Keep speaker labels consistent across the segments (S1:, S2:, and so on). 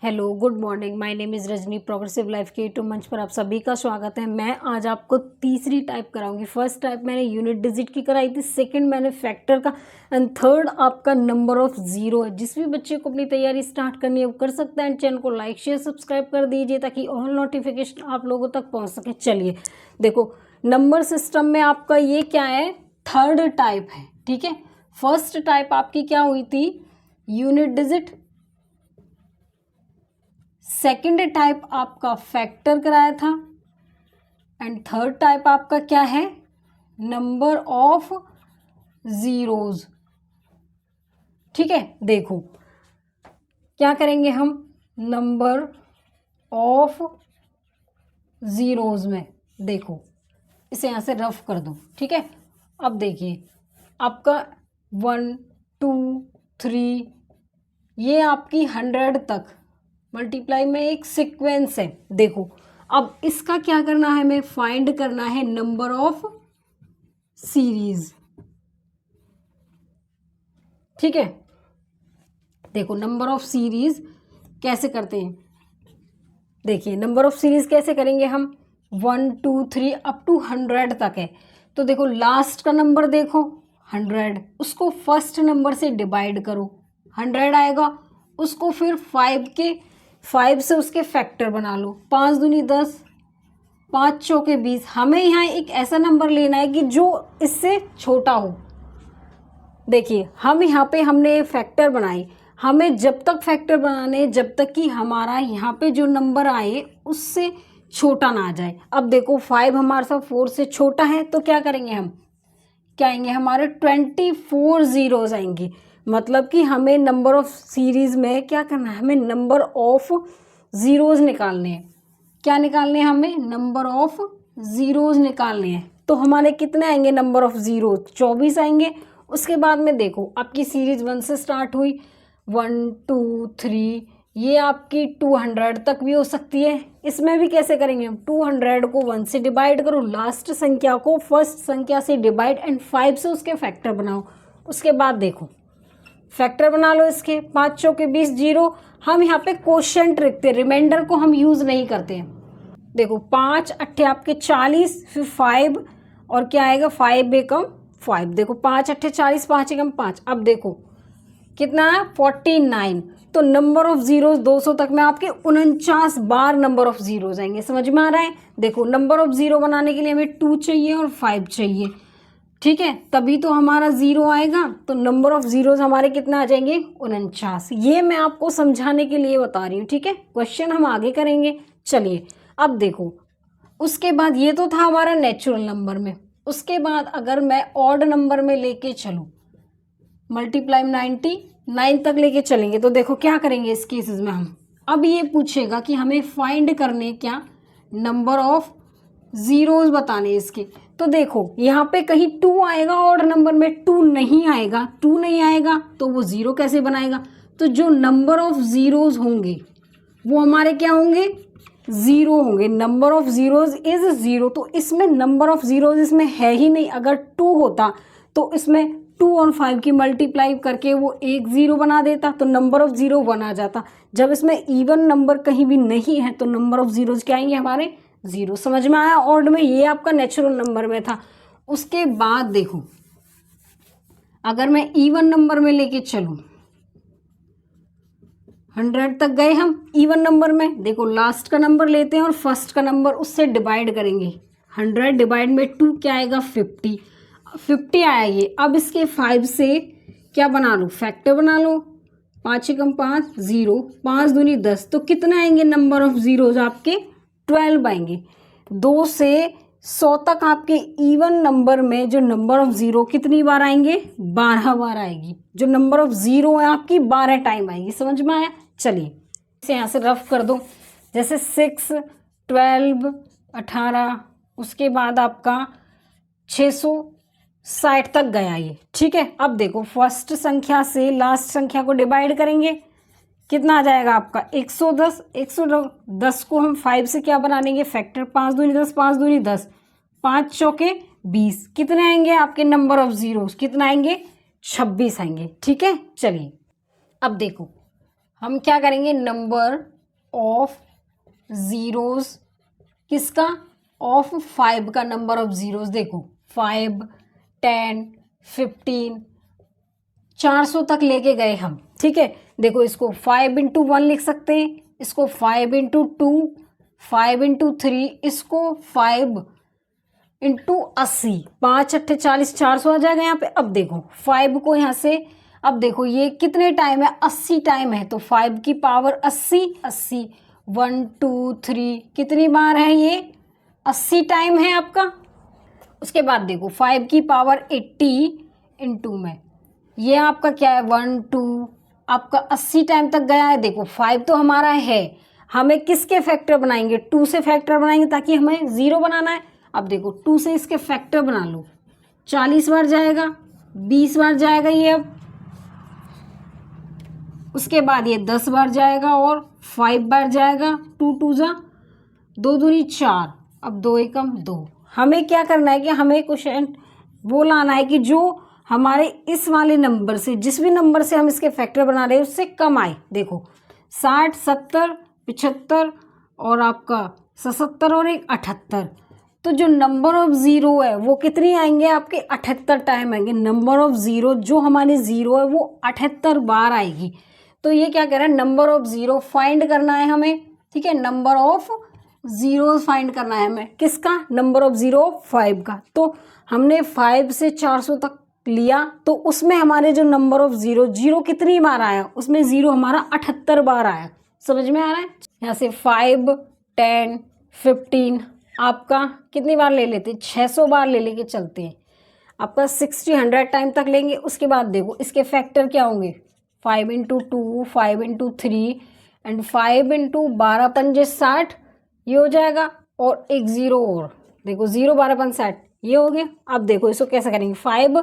S1: Hello good morning, my name is Rajni. Progressive life के YouTube मंच पर आप सभी का स्वागत है। मैं आज आपको तीसरी टाइप कराऊंगी। फर्स्ट टाइप मैंने यूनिट डिजिट की कराई थी, सेकंड मैंने फैक्टर का, एंड थर्ड आपका नंबर ऑफ जीरो है। जिस भी बच्चे को अपनी तैयारी स्टार्ट करनी है वो कर सकता है। एंड चैनल को लाइक शेयर सब्सक्राइब कर दीजिए ताकि ऑल नोटिफिकेशन आप लोगों तक पहुँच सके। चलिए देखो, नंबर सिस्टम में आपका ये क्या है, थर्ड टाइप है। ठीक है, फर्स्ट टाइप आपकी क्या हुई थी, यूनिट डिजिट। सेकंड टाइप आपका फैक्टर कराया था, एंड थर्ड टाइप आपका क्या है, नंबर ऑफ जीरोज। ठीक है, देखो क्या करेंगे हम, नंबर ऑफ जीरोज में देखो, इसे यहां से रफ कर दो। ठीक है, अब देखिए आपका 1 2 3 ये आपकी 100 तक मल्टीप्लाई में एक सीक्वेंस है। देखो अब इसका क्या करना है, हमें फाइंड करना है नंबर ऑफ सीरीज। ठीक है, देखो नंबर ऑफ सीरीज कैसे करते हैं। देखिए नंबर ऑफ सीरीज कैसे करेंगे हम, 1 2 3 अप टू 100 तक है। तो देखो लास्ट का नंबर देखो 100, उसको फर्स्ट नंबर से डिवाइड करो, 100 आएगा। उसको फिर 5 से उसके फैक्टर बना लो, 5 दूनी 10, 5 चौके 20। हमें यहाँ एक ऐसा नंबर लेना है कि जो इससे छोटा हो। देखिए हम यहाँ पे हमने फैक्टर बनाए, हमें जब तक फैक्टर बनाने जब तक कि हमारा यहाँ पे जो नंबर आए उससे छोटा ना आ जाए। अब देखो 5 हमारे साथ 4 से छोटा है, तो क्या करेंगे हम, क्या आएंगे हमारे 24 जीरोज आएंगे। मतलब कि हमें नंबर ऑफ सीरीज में क्या करना है, हमें नंबर ऑफ जीरोज निकालने हैं। क्या निकालने हैं हमें, नंबर ऑफ जीरोज निकालने हैं। तो हमारे कितने आएंगे नंबर ऑफ जीरोज, 24 आएंगे। उसके बाद में देखो आपकी सीरीज 1 से स्टार्ट हुई, 1 2 3, ये आपकी 200 तक भी हो सकती है। इसमें भी कैसे करेंगे हम, 200 को 1 से डिवाइड करो, लास्ट संख्या को फर्स्ट संख्या से डिवाइड, एंड 5 से उसके फैक्टर बनाओ। उसके बाद देखो फैक्टर बना लो इसके, 5 चौके 20 जीरो। हम यहाँ पे क्वोशिएंट रखते हैं, रिमाइंडर को हम यूज नहीं करते हैं। देखो 5 अट्ठे आपके 40, फिर 5 और क्या आएगा, 5 एकम 5। देखो 5 अट्ठे 40, 5 एकम 5। अब देखो कितना है, 49। तो नंबर ऑफ जीरोज 200 तक में आपके 49 बार नंबर ऑफ जीरोज आएंगे। समझ में आ रहा है। देखो नंबर ऑफ जीरो बनाने के लिए हमें 2 चाहिए और 5 चाहिए। ठीक है, तभी तो हमारा जीरो आएगा। तो नंबर ऑफ जीरोज हमारे कितने आ जाएंगे, 49। ये मैं आपको समझाने के लिए बता रही हूँ। ठीक है, क्वेश्चन हम आगे करेंगे। चलिए अब देखो, उसके बाद ये तो था हमारा नेचुरल नंबर में। उसके बाद अगर मैं ऑड नंबर में लेके चलूँ, मल्टीप्लाई 99 तक लेके चलेंगे, तो देखो क्या करेंगे इस केसेस में हम। अब ये पूछेगा कि हमें फाइंड करने क्या, नंबर ऑफ जीरोज बताने इसके। तो देखो यहाँ पे कहीं 2 आएगा, ऑड नंबर में 2 नहीं आएगा। 2 नहीं आएगा तो वो जीरो कैसे बनाएगा। तो जो नंबर ऑफ जीरोज होंगे वो हमारे क्या होंगे, जीरो होंगे। Number of zeros is zero. तो इसमें नंबर ऑफ जीरोज इसमें है ही नहीं। अगर 2 होता तो इसमें 2 और 5 की मल्टीप्लाई करके वो एक जीरो बना देता, तो नंबर ऑफ जीरो 1 आ जाता। जब इसमें इवन नंबर कहीं भी नहीं है तो नंबर ऑफ जीरोज क्या आएंगे हमारे, जीरो। समझ में आया। ऑड में ये आपका नेचुरल नंबर में था। उसके बाद देखो अगर मैं इवन नंबर में लेके चलूं, 100 तक गए हम इवन नंबर में। देखो लास्ट का नंबर लेते हैं और फर्स्ट का नंबर उससे डिवाइड करेंगे। 100 डिवाइड में 2 क्या आएगा, 50 आया ये। अब इसके 5 से क्या बना लो, फैक्टर बना लो। 5 एकम 5 जीरो, 5 दूनी 10। तो कितना आएंगे नंबर ऑफ जीरोज आपके, 12 आएंगे। 2 से 100 तक आपके इवन नंबर में जो नंबर ऑफ जीरो कितनी बार आएंगे, 12 बार आएगी। जो नंबर ऑफ जीरो है आपकी 12 टाइम आएगी। समझ में आया। चलिए इसे यहाँ से रफ कर दो, जैसे 6 12 18, उसके बाद आपका 660 तक गया ये। ठीक है, अब देखो फर्स्ट संख्या से लास्ट संख्या को डिवाइड करेंगे, कितना आ जाएगा आपका 110। 110 को हम 5 से क्या बना लेंगे, फैक्टर। 5 दूनी 10, 5 दूनी 10, 5 चौके 20। कितने आएंगे आपके नंबर ऑफ जीरोस, कितना आएंगे, 26 आएंगे। ठीक है, चलिए अब देखो हम क्या करेंगे, नंबर ऑफ ज़ीरोज़ किसका, ऑफ 5 का नंबर ऑफ ज़ीरोज़। देखो 5, 10, 15, 400 तक लेके गए हम, ठीक है। देखो इसको 5 इंटू 1 लिख सकते हैं, इसको 5 इंटू 2, 5 इंटू 3, इसको 5 इंटू 80, 5 अट्ठे 40, 400 आ जाएगा यहाँ पे। अब देखो 5 को यहाँ से, अब देखो ये कितने टाइम है, 80 टाइम है, तो 5 की पावर 80, 80, 1 2 3 कितनी बार है ये, 80 टाइम है आपका। उसके बाद देखो 5 की पावर 80 इंटू में, ये आपका क्या है 1 2, आपका 80 टाइम तक गया है। देखो 5 तो हमारा है, हमें किसके फैक्टर बनाएंगे, 2 से फैक्टर बनाएंगे ताकि हमें 0 बनाना है। अब देखो 2 से इसके फैक्टर बना लो, 40 बार जाएगा, 20 बार जाएगा ये। अब उसके बाद ये 10 बार जाएगा और 5 बार जाएगा, 2 2 जा 2 दूनी 4, अब 2 एकम 2। हमें क्या करना है कि हमें क्वेश्चन वो लाना है कि जो हमारे इस वाले नंबर से, जिस भी नंबर से हम इसके फैक्टर बना रहे हैं उससे कम आए। देखो 60, 70, 75 और आपका 77 और एक 78, तो जो नंबर ऑफ ज़ीरो है वो कितनी आएंगे आपके, 78 टाइम आएंगे। नंबर ऑफ ज़ीरो जो हमारी ज़ीरो है वो 78 बार आएगी। तो ये क्या कह रहा है, नंबर ऑफ ज़ीरो फाइंड करना है हमें, ठीक है। नंबर ऑफ ज़ीरो फाइंड करना है हमें, किसका, नंबर ऑफ ज़ीरो 5 का। तो हमने 5 से 400 तक लिया, तो उसमें हमारे जो नंबर ऑफ ज़ीरो, जीरो कितनी बार आया, उसमें ज़ीरो हमारा 78 बार आया। समझ में आ रहा है। यहाँ से 5, 10, 15 आपका कितनी बार ले लेते हैं, 600 बार ले लेके चलते हैं। आपका 60, 100 टाइम तक लेंगे। उसके बाद देखो इसके फैक्टर क्या होंगे, 5 इंटू 2, 5 इंटू 3 एंड 5 इंटू 12 पंजे 60, ये हो जाएगा। और एक ज़ीरो और, देखो 0 12 5 60, ये हो गया। अब देखो इसको कैसे करेंगे, 5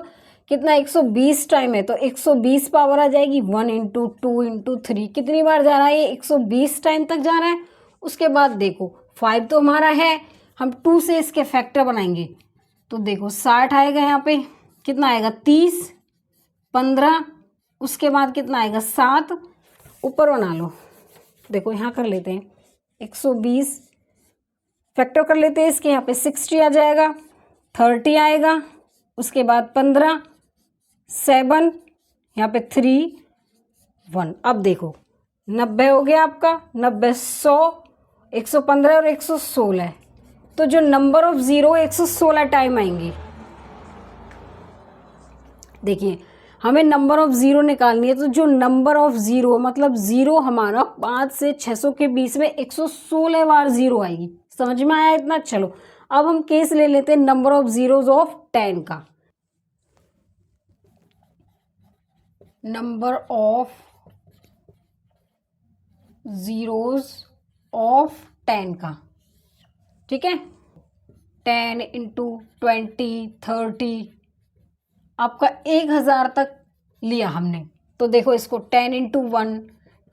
S1: कितना 120 टाइम है, तो 120 पावर आ जाएगी। 1 इंटू 2 इंटू 3 कितनी बार जा रहा है, ये 120 टाइम तक जा रहा है। उसके बाद देखो 5 तो हमारा है, हम 2 से इसके फैक्टर बनाएंगे, तो देखो 60 आएगा यहाँ पे, कितना आएगा 30, 15, उसके बाद कितना आएगा 7, ऊपर बना लो। देखो यहाँ कर लेते हैं 120 फैक्टर कर लेते हैं इसके, यहाँ पे 60 आ जाएगा, 30 आएगा, उसके बाद 15, 7, यहाँ पे 3, 1। अब देखो 90 हो गया आपका, 90, 100, 115 और 116, तो जो नंबर ऑफ ज़ीरो 116 टाइम आएंगी। देखिए हमें नंबर ऑफ ज़ीरो निकालनी है, तो जो नंबर ऑफ ज़ीरो मतलब ज़ीरो हमारा 5 से 600 के बीच में 116 बार ज़ीरो आएगी। समझ में आया इतना। चलो अब हम केस ले लेते हैं नंबर ऑफ ज़ीरोज़ ऑफ 10 का। नंबर ऑफ ज़ीरोज़ ऑफ 10 का, ठीक है। 10 इंटू 20, 30, आपका 1000 तक लिया हमने। तो देखो इसको 10 इंटू 1,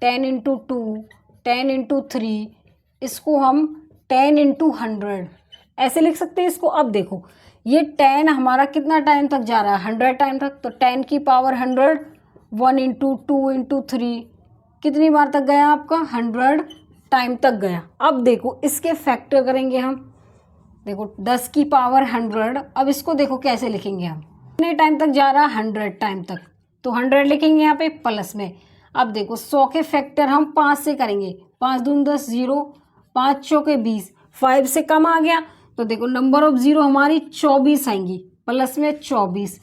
S1: 10 इंटू 2, 10 इंटू 3, इसको हम 10 इंटू 100 ऐसे लिख सकते हैं इसको। अब देखो ये 10 हमारा कितना टाइम तक जा रहा है, 100 टाइम तक, तो 10 की पावर 100, 1 इंटू 2 इंटू 3 कितनी बार तक गया आपका, 100 टाइम तक गया। अब देखो इसके फैक्टर करेंगे हम, देखो 10 की पावर 100, अब इसको देखो कैसे लिखेंगे हम, कितने टाइम तक जा रहा है, 100 टाइम तक, तो 100 लिखेंगे यहाँ पे प्लस में। अब देखो 100 के फैक्टर हम 5 से करेंगे, 5 दूनी 10, 0, 5 चौके 20, 5 से कम आ गया, तो देखो नंबर ऑफ ज़ीरो हमारी 24 आएंगी, प्लस में 24,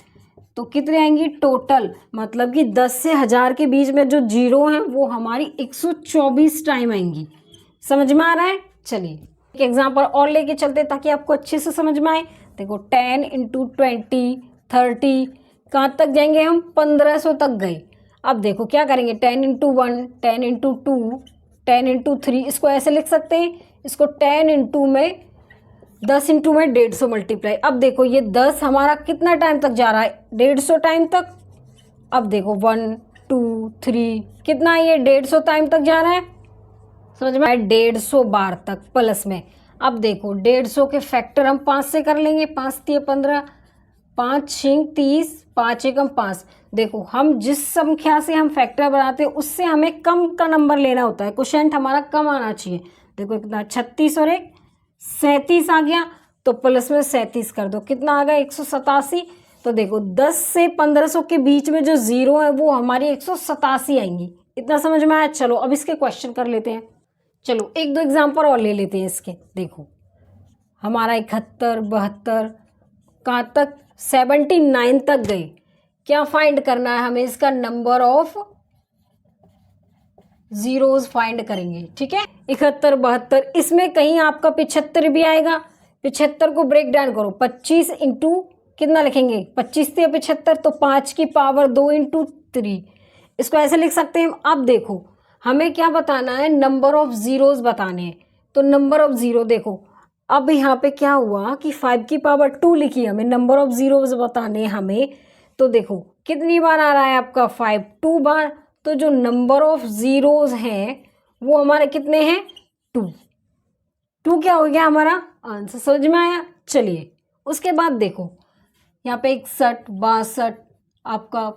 S1: तो कितने आएंगी टोटल, मतलब कि 10 से 1000 के बीच में जो जीरो हैं वो हमारी 124 टाइम आएंगी। समझ में आ रहा है। चलिए एक एग्जाम्पल और लेके चलते ताकि आपको अच्छे से समझ में आए। देखो 10 इंटू 20, 30, कहाँ तक जाएंगे हम, 1500 तक गए। अब देखो क्या करेंगे, 10 इंटू 1, 10 इंटू 2, 10 इंटू 3, इसको ऐसे लिख सकते हैं, इसको 10 इंटू में 10 इंटू में 150 मल्टीप्लाई। अब देखो ये 10 हमारा कितना टाइम तक जा रहा है, 150 टाइम तक। अब देखो 1 2 3 कितना ये 150 टाइम तक जा रहा है, समझ में, 150 बार तक प्लस में। अब देखो 150 के फैक्टर हम 5 से कर लेंगे, 5 3 15, 5 6 30, 5 एकम 5, देखो हम जिस संख्या से हम फैक्टर बनाते हैं उससे हमें कम का नंबर लेना होता है, क्वोशिएंट हमारा कम आना चाहिए। देखो कितना 36 और एक 37 आ गया, तो प्लस में 37 कर दो, कितना आ गया 187। तो देखो 10 से 1500 के बीच में जो जीरो है वो हमारी 187 आएंगी। इतना समझ में आया? चलो अब इसके क्वेश्चन कर लेते हैं। चलो एक दो एग्जाम्पल और ले लेते हैं इसके। देखो हमारा 71, 72 कहाँ तक 79 तक गए। क्या फाइंड करना है हमें? इसका नंबर ऑफ जीरोज फाइंड करेंगे, ठीक है। 71, 72, इसमें कहीं आपका 75 भी आएगा। 75 को ब्रेक डाउन करो, 25 इंटू कितना लिखेंगे, 25 से 75 तो 5 की पावर 2 इंटू 3, इसको ऐसे लिख सकते हैं। अब देखो हमें क्या बताना है, नंबर ऑफ जीरोज बताने हैं। तो नंबर ऑफ जीरो देखो, अब यहाँ पे क्या हुआ कि 5 की पावर 2 लिखी, हमें नंबर ऑफ जीरोज बताने हमें। तो देखो कितनी बार आ रहा है आपका 5, 2 बार। तो जो नंबर ऑफ जीरोज हैं वो हमारे कितने हैं, 2। 2 क्या हो गया हमारा आंसर, समझ में आया? चलिए उसके बाद देखो यहाँ पे 61, 62 आपका,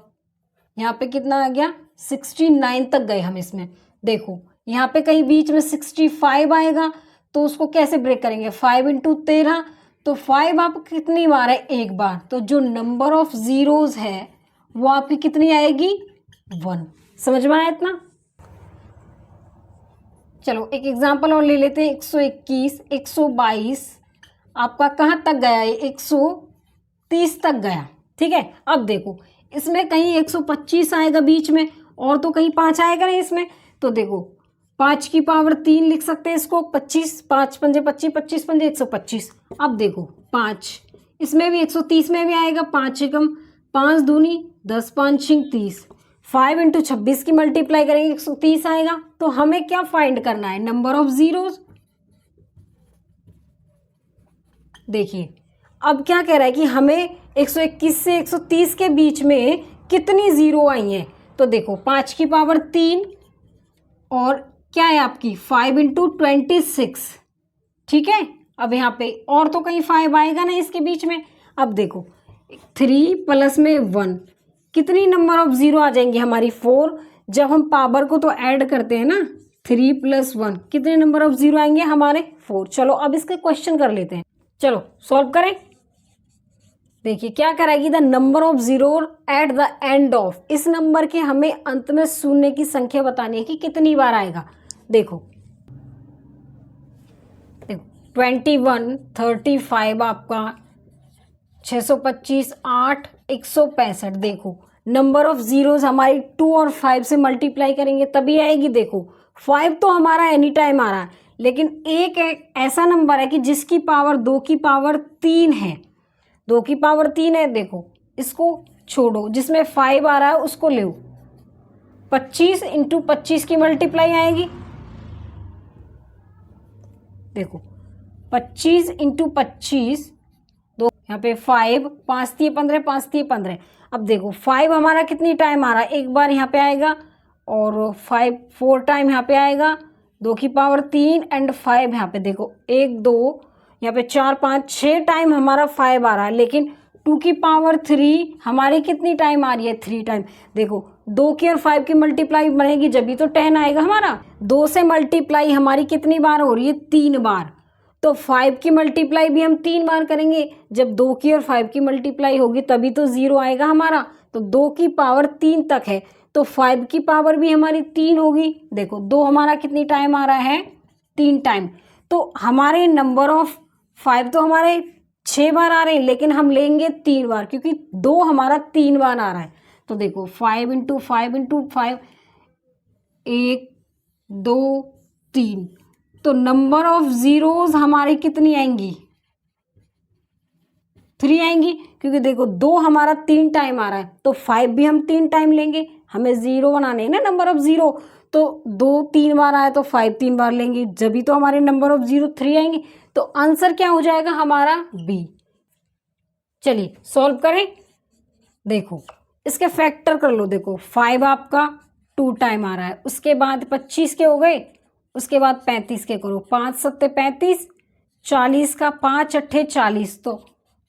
S1: यहाँ पे कितना आ गया 69 तक गए हम इसमें। देखो यहाँ पे कहीं बीच में 65 आएगा, तो उसको कैसे ब्रेक करेंगे, 5 इंटू 13, तो 5 आप कितनी बार है, एक बार। तो जो नंबर ऑफ जीरोज है वो आपकी कितनी आएगी, 1। समझ में आया इतना? चलो एक एग्जांपल और ले लेते हैं। 121, 122 आपका कहाँ तक गया है, 130 तक गया, ठीक है। अब देखो इसमें कहीं 125 आएगा बीच में, और तो कहीं 5 आएगा नहीं इसमें। तो देखो 5 की पावर 3 लिख सकते हैं इसको, 25, 5 पंजे 25, 25 पंजे 125। अब देखो 5 इसमें भी 130 में भी आएगा, 5 एकम 5 दूनी 10, 5 छिंग 30, 5 इंटू 26 की मल्टीप्लाई करेंगे 130 आएगा। तो हमें क्या फाइंड करना है, नंबर ऑफ जीरोज। देखिए अब क्या कह रहा है कि हमें 121 से 130 के बीच में कितनी जीरो आई हैं। तो देखो 5 की पावर 3 और क्या है आपकी 5 इंटू 26, ठीक है। अब यहाँ पे और तो कहीं 5 आएगा नहीं इसके बीच में। अब देखो 3 प्लस में 1, कितनी नंबर ऑफ जीरो आ जाएंगी हमारी, 4। जब हम पावर को तो ऐड करते हैं ना, 3 प्लस 1 कितने नंबर ऑफ जीरो आएंगे हमारे, 4। चलो अब इसके क्वेश्चन कर लेते हैं। चलो सॉल्व करें। देखिए क्या कराएगी, the number of zero at the end of, इस नंबर के हमें अंत में शून्य की संख्या बतानी है कि कितनी बार आएगा। देखो 21, 35 आपका 625, 8, 165। देखो नंबर ऑफ जीरोज हमारी 2 और 5 से मल्टीप्लाई करेंगे तभी आएगी। देखो 5 तो हमारा एनी टाइम आ रहा है, लेकिन एक ऐसा नंबर है कि जिसकी पावर 2 की पावर 3 है, 2 की पावर 3 है। देखो इसको छोड़ो, जिसमें 5 आ रहा है उसको ले, 25 इंटू 25 की मल्टीप्लाई आएगी। देखो 25 इंटू 25, दो यहाँ पे 5, 5 3 15, 5 3 15। अब देखो 5 हमारा कितनी टाइम आ रहा है, एक बार यहाँ पे आएगा, और 5 4 टाइम यहाँ पे आएगा, 2 की पावर 3 एंड 5 यहाँ पे देखो 1 2 यहाँ पे 4 5 6 टाइम हमारा 5 आ रहा है। लेकिन 2 की पावर 3 हमारी कितनी टाइम आ रही है, 3 टाइम। देखो 2 की और 5 की मल्टीप्लाई बनेगी जब भी तो 10 आएगा हमारा। 2 से मल्टीप्लाई हमारी कितनी बार हो रही है, 3 बार। तो 5 की मल्टीप्लाई भी हम 3 बार करेंगे, जब 2 की और 5 की मल्टीप्लाई होगी तभी तो 0 आएगा हमारा। तो 2 की पावर 3 तक है, तो 5 की पावर भी हमारी 3 होगी। देखो 2 हमारा कितनी टाइम आ रहा है, 3 टाइम। तो हमारे नंबर ऑफ 5 तो हमारे 6 बार आ रहे हैं, लेकिन हम लेंगे 3 बार, क्योंकि 2 हमारा 3 बार आ रहा है। तो देखो 5 इंटू 5 इंटू 5, 1 2 3। तो नंबर ऑफ जीरोज हमारी कितनी आएंगी, 3 आएंगी, क्योंकि देखो 2 हमारा 3 टाइम आ रहा है, तो 5 भी हम 3 टाइम लेंगे। हमें 0 बनाने हैं ना नंबर ऑफ जीरो, तो 2 3 बार आया तो 5 3 बार लेंगे, जब भी तो हमारे नंबर ऑफ जीरो 3 आएंगे। तो आंसर क्या हो जाएगा हमारा, बी। चलिए सॉल्व करें। देखो इसके फैक्टर कर लो। देखो 5 आपका 2 टाइम आ रहा है, उसके बाद 25 के हो गए, उसके बाद 35 के करो, 5 7 35, 40 का 5 8 40, तो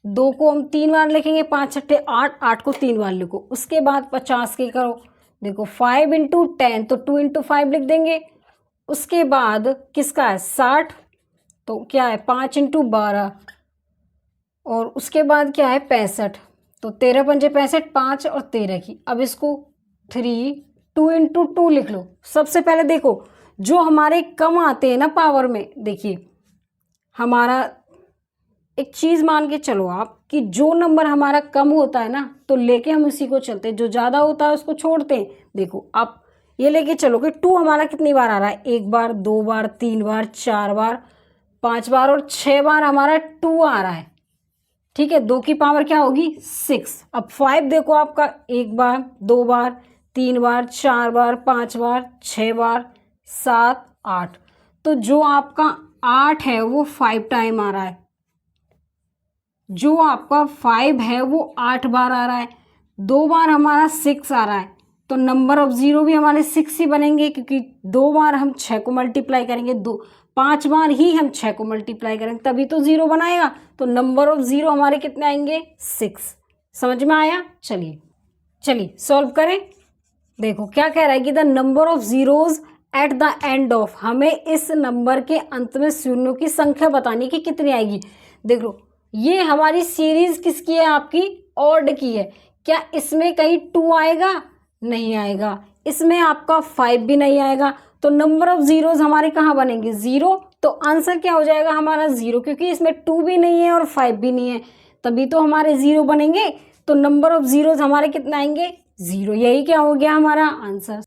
S1: 2 को हम 3 बार लिखेंगे, 5 छठे 8, 8 को 3 बार लिखो। उसके बाद 50 के करो, देखो 5 इंटू 10 तो 2 इंटू 5 लिख देंगे। उसके बाद किसका है 60, तो क्या है 5 इंटू 12, और उसके बाद क्या है 65, तो 13 पंजे 65, 5 और 13 की। अब इसको 3 2 इंटू 2 लिख लो। सबसे पहले देखो जो हमारे कम आते हैं ना पावर में, देखिए हमारा एक चीज़ मान के चलो आप कि जो नंबर हमारा कम होता है ना तो लेके हम उसी को चलते हैं, जो ज़्यादा होता है उसको छोड़ते हैं। देखो आप ये लेके चलो कि 2 हमारा कितनी बार आ रहा है, 1 बार, 2 बार, 3 बार, 4 बार, 5 बार और 6 बार हमारा 2 आ रहा है। ठीक है, 2 की पावर क्या होगी 6। अब 5 देखो आपका 1 बार, 2 बार, 3 बार, 4 बार, 5 बार, 6 बार, 7, 8, तो जो आपका 8 है वो 5 टाइम आ रहा है। जो आपका 5 है वो 8 बार आ रहा है। 2 बार हमारा 6 आ रहा है, तो नंबर ऑफ ज़ीरो भी हमारे 6 ही बनेंगे, क्योंकि 2 बार हम 6 को मल्टीप्लाई करेंगे, 5 बार ही हम 6 को मल्टीप्लाई करेंगे तभी तो 0 बनाएगा। तो नंबर ऑफ ज़ीरो हमारे कितने आएंगे 6। समझ में आया? चलिए सॉल्व करें। देखो क्या कह रहा है कि the number of zeros eight the end of, हमें इस नंबर के अंत में शून्यों की संख्या बतानी कि कितनी आएगी। देखो ये हमारी सीरीज किसकी है, आपकी ऑड की है। क्या इसमें कहीं 2 आएगा? नहीं आएगा। इसमें आपका 5 भी नहीं आएगा। तो नंबर ऑफ ज़ीरोज़ हमारे कहाँ बनेंगे 0, तो आंसर क्या हो जाएगा हमारा 0, क्योंकि इसमें 2 भी नहीं है और 5 भी नहीं है, तभी तो हमारे 0 बनेंगे। तो नंबर ऑफ ज़ीरोज़ हमारे कितने आएंगे 0। यही क्या हो गया हमारा आंसर।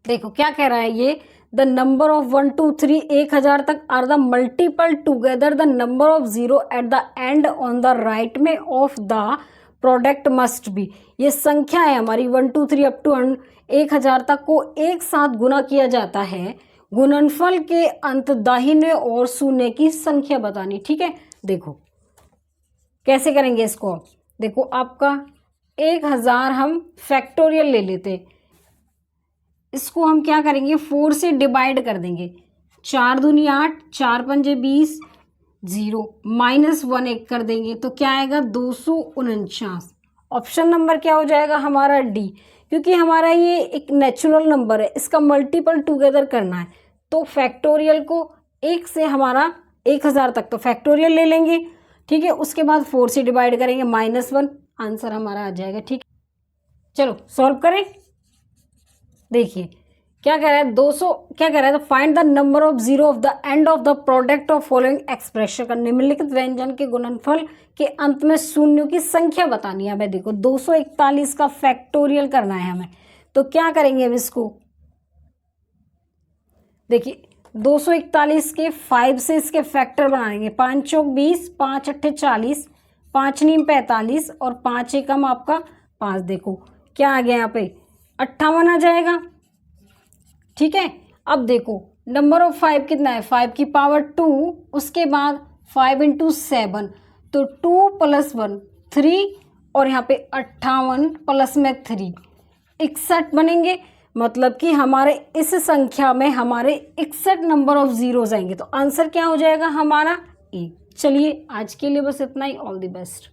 S1: देखो क्या कह रहा है ये, द नंबर ऑफ 1 2 3 1000 तक are the multiple together the number of zero at the end on the right में of the product must be. ये संख्या है हमारी 1 2 3 अप टू 1000 तक को एक साथ गुना किया जाता है। गुणनफल के अंत दाहिने और शून्य की संख्या बतानी। ठीक है, देखो कैसे करेंगे इसको। देखो आपका 1000 हम फैक्टोरियल ले लेते, इसको हम क्या करेंगे 4 से डिवाइड कर देंगे। 4 दूनी 8, 4 पंजे 20, 0 -1 एक कर देंगे तो क्या आएगा 249। ऑप्शन नंबर क्या हो जाएगा हमारा डी, क्योंकि हमारा ये एक नेचुरल नंबर है, इसका मल्टीपल टुगेदर करना है। तो फैक्टोरियल को 1 से हमारा 1000 तक तो फैक्टोरियल ले लेंगे। ठीक है, उसके बाद 4 से डिवाइड करेंगे -1, आंसर हमारा आ जाएगा। ठीक, चलो सॉल्व करें। देखिए क्या कह रहा है 200, क्या कह रहा है find the number of zero of the end of the product of following expression का निम्नलिखित व्यंजन के गुणनफल के अंत में शून्यों की संख्या बतानी है हमें। देखो 241 का फैक्टोरियल करना है हमें, तो क्या करेंगे अब इसको। देखिए 241 के 5 से इसके फैक्टर बनाएंगे। 5 चौक 20, 5 अट्ठे 40, 5 नीम 45 और 5 एकम आपका 5। देखो क्या आ गया यहाँ पे 58 आ जाएगा। ठीक है, अब देखो नंबर ऑफ 5 कितना है 5 की पावर 2, उसके बाद 5 इंटू 7 तो 2 + 1 3 और यहाँ पे 58 प्लस में 3 61 बनेंगे। मतलब कि हमारे इस संख्या में हमारे 61 नंबर ऑफ जीरोज आएंगे। तो आंसर क्या हो जाएगा हमारा 1। चलिए आज के लिए बस इतना ही। All the best.